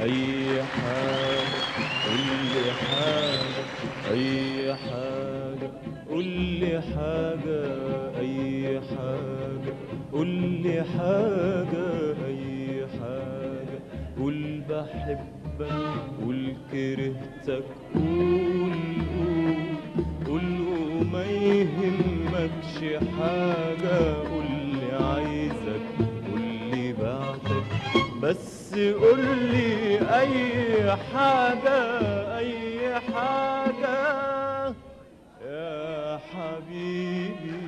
أي حاجة قولي حاجة، أي حاجة قولي حاجة، أي حاجة قولي حاجة، أي حاجة قول بحبك، قول كرهتك، قول قول وما يهمكش حاجة، قولي عايزك، قولي بعتك، بس قولي أي حاجة، أي حاجة يا حبيبي.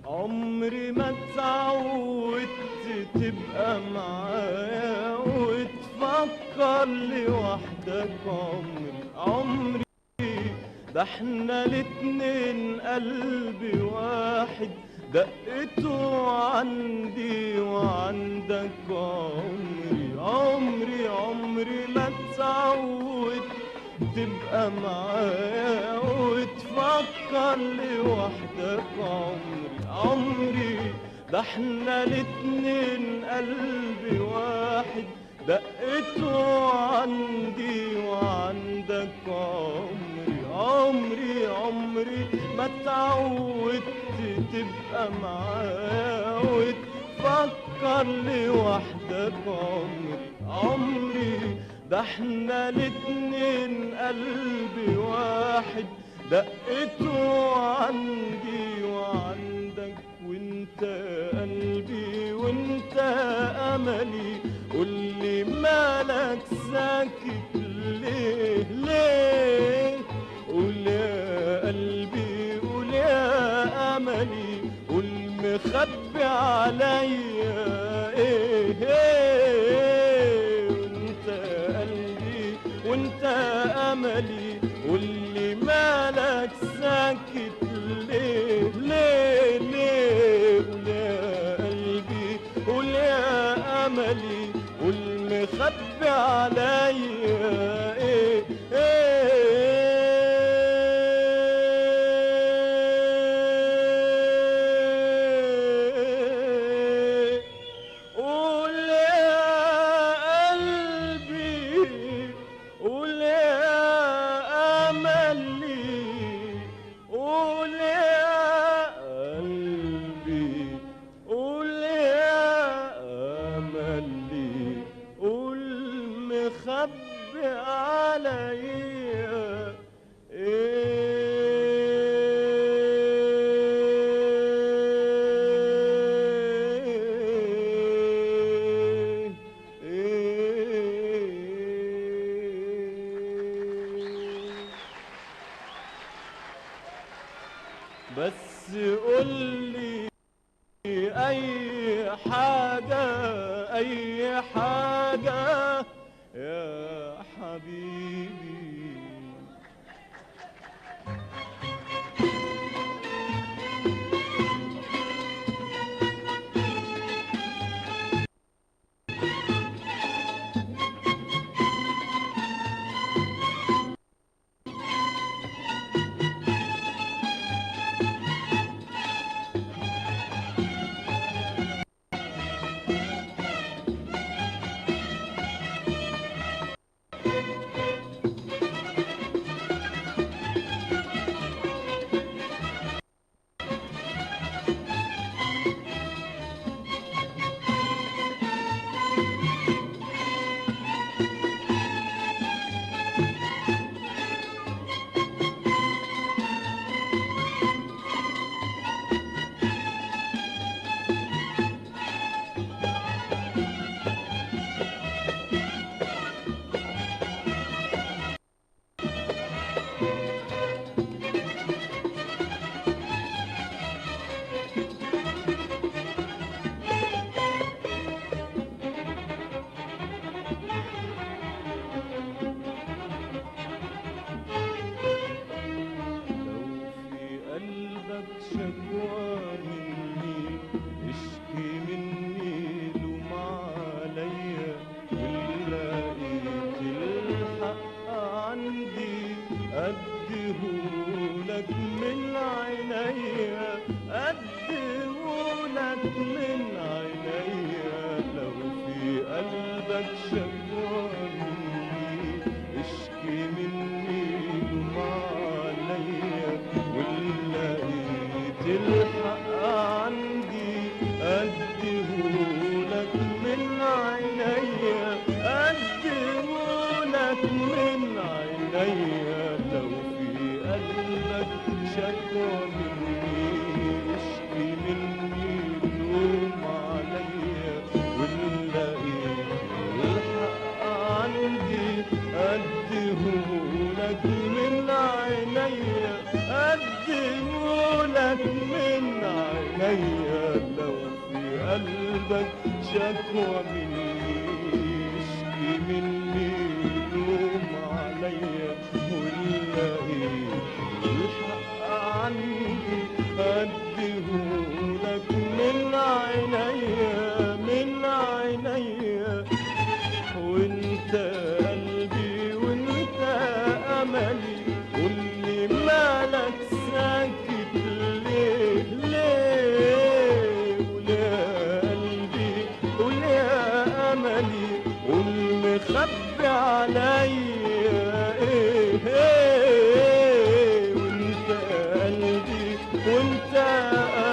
عمري ما اتعودت تبقى معايا وتفكر لوحدك، عمري ده احنا الاتنين قلبي واحد، دقته عندي وعندك، عمري ما اتعودت تبقى معايا وتفكر لوحدك، عمري ده احنا الاتنين قلبي واحد، دقته عندي وعندك، عمري ما اتعودت تبقى معايا وتفكر لوحدك، عمري ده احنا الاتنين قلبي واحد، دقته عندي وعندك، وانت قلبي وانت املي، قولي مالك ساكت ليه ليه، قول يا قلبي قول يا املي، قول مخبي عليا ايه ايه، وانت قلبي وانت املي، قولي مالك ساكت ليه ليه ليه، قول يا قلبي قول يا املي، قول مخبي عليا ايه ايه، قول يا قلبي قول يا املي، قول يا قلبي قول يا املي، قول مخبي عليا بس قولي أي حاجة، أي حاجة يا حبيبي. لك من عينيا، لو في قلبك شكوى مني اشكي مني لوم عليا، وإن لقيت الحق عندي أديهولك من عينيا، أديهولك من عينيا، لو في قلبك شكوى مني اشكي مني لوم عليا، ونلاقيت الحق عندي أديهولك من عينيا، من عينيا. وانت قلبي وانت املي، قولي مالك ساكت ليه ليه؟ قول يا قلبي قول يا املي، قول مخبي عليا ايه ايه؟ وانت قلبي وانت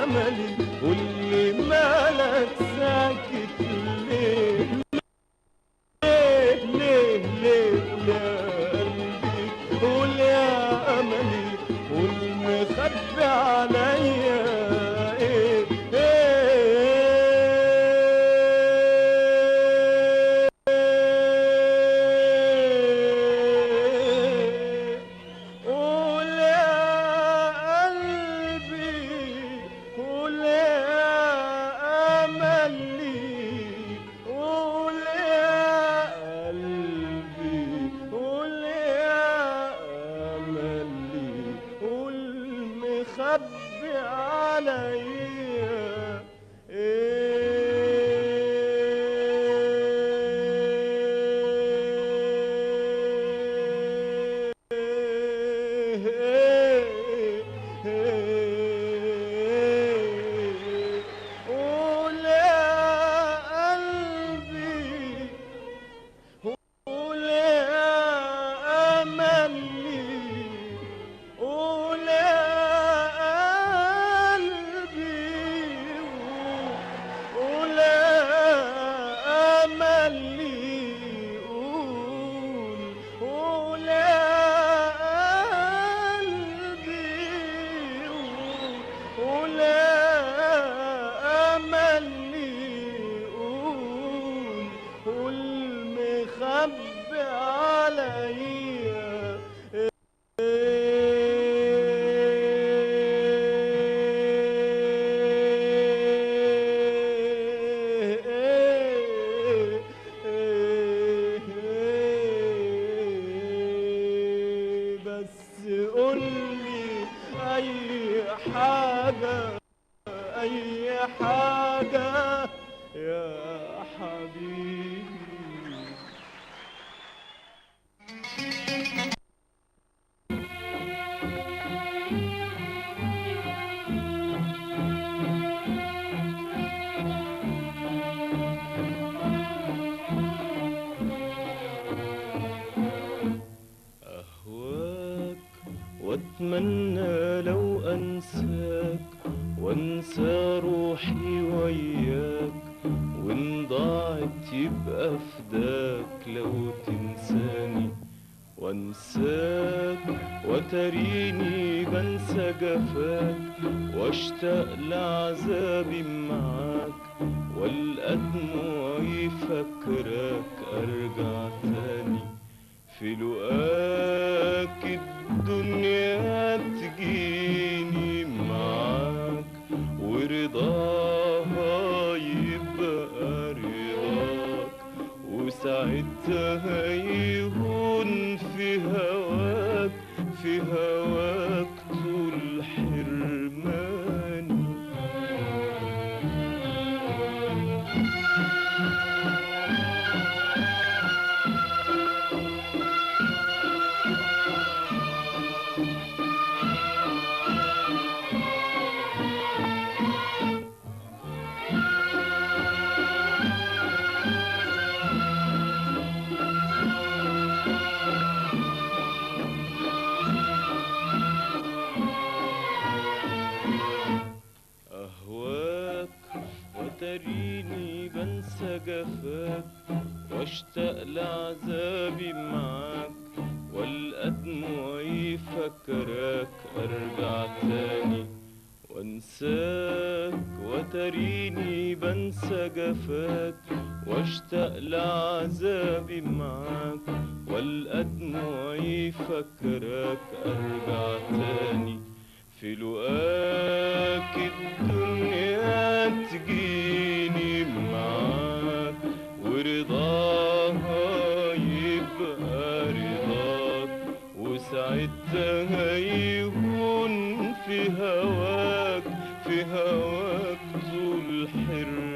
املي، قولي مالك ساكت ليه ليه ليه؟ قول يا قلبي قول يا املي، قول مخبي عليا ايه ايه؟ قول يا قلبي قول يا املي، قول يا قلبي قول يا املي، قول مخبي عليا قول يا قلبي قول يا أملي، قول يا قلبي قول يا أملي، قول يا قلبي قول يا أملي، قول مخبي عليا بس قولي أي حاجة، أي حاجة يا حبيبي. أهواك وأتمنى لو أنساك، وأنسى روحي وياك، وإن ضاعت يبقى فداك لو تنساني وانساك، وتريني بنسى جفاك، واشتاق لعذابي معاك، والقى دموعي فاكراك ارجع تاني في لقاك الدنيا تجيني معاك، ورضاها يبقى رضاك، وساعتها يهون في هواك، في هواك طول حرماني. تريني بنسى جفاك، واشتاق لعذابي معاك، جفاك واشتاق لعذابي معاك، والقى دموعي فكرك ارجع تاني في لقاك الدنيا تجيني معاك، ورضاها يبقى رضاك، وساعتها يهون في هواك، في هواك طول حرماني.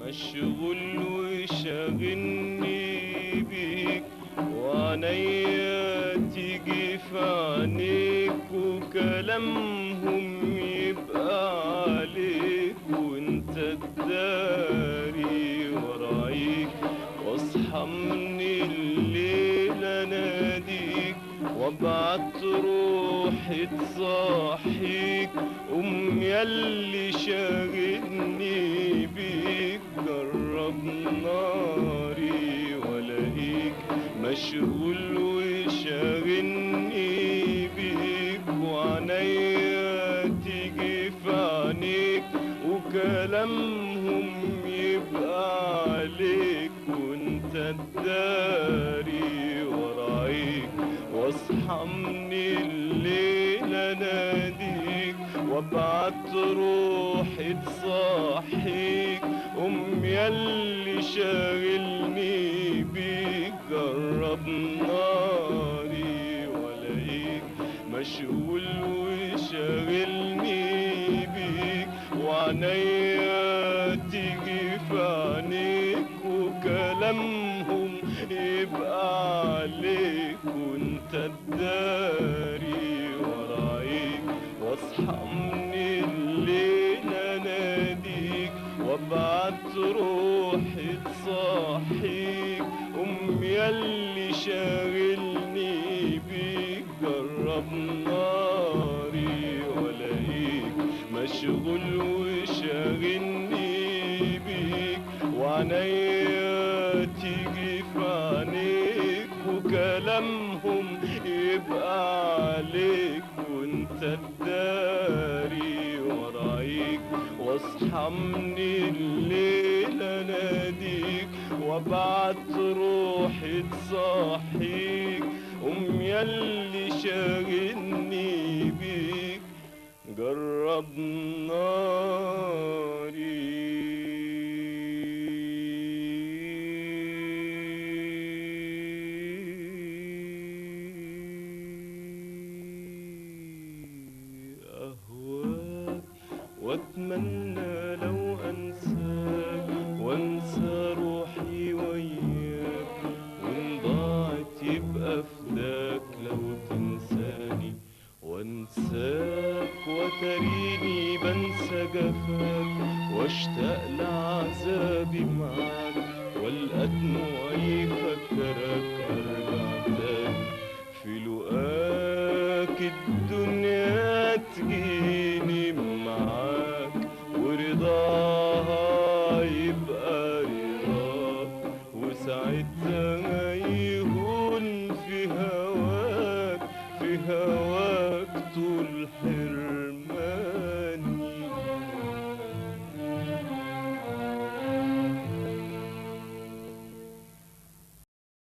مشغول وشاغلني بيك، وعنيا تيجي في عينيك، وكلامهم يبقى عليك، وانت تداري ورايك، واصحى من الليل اناديك، وابعت روحي تصحيك، ياللي شاغلني بيك، جرب ناري ولاقيك مشغول وشاغلني بيك، وعنيا تيجي في عينيك، وكلامهم يبقى عليك، وانت تداري ورايك، واصحى من الليل اناديك، وابعت روحي تصحيك، ياللي شاغلني بيك، جرب ناري ولاقيك مشغول وشاغلني بيك، وعنيا تيجي في عينيك، وكلامهم يبقى عليك، وانت تداري ورايك، واصحى من الليل اناديك، وابعت روحي تصحيك، ياللي شاغلني بيك، جرب ناري ولاقيك مشغول وشاغلني بيك، وعنيا تيجي في عينيك، وكلامهم يبقى عليك، وانت تداري ورايك، واصحى من الليل اناديك، وابعت روحي تصحيك، ياللي شاغلني بيك، جرب ناري. واتمنى لو انساك، وانسى روحي وياك، وان ضاعت يبقى فداك لو تنساني، وانساك وتريني بنسى جفاك، واشتاق لعذابي معاك، والقى دموعي فكرك ارجع تاني في لقاك الدنيا تجيني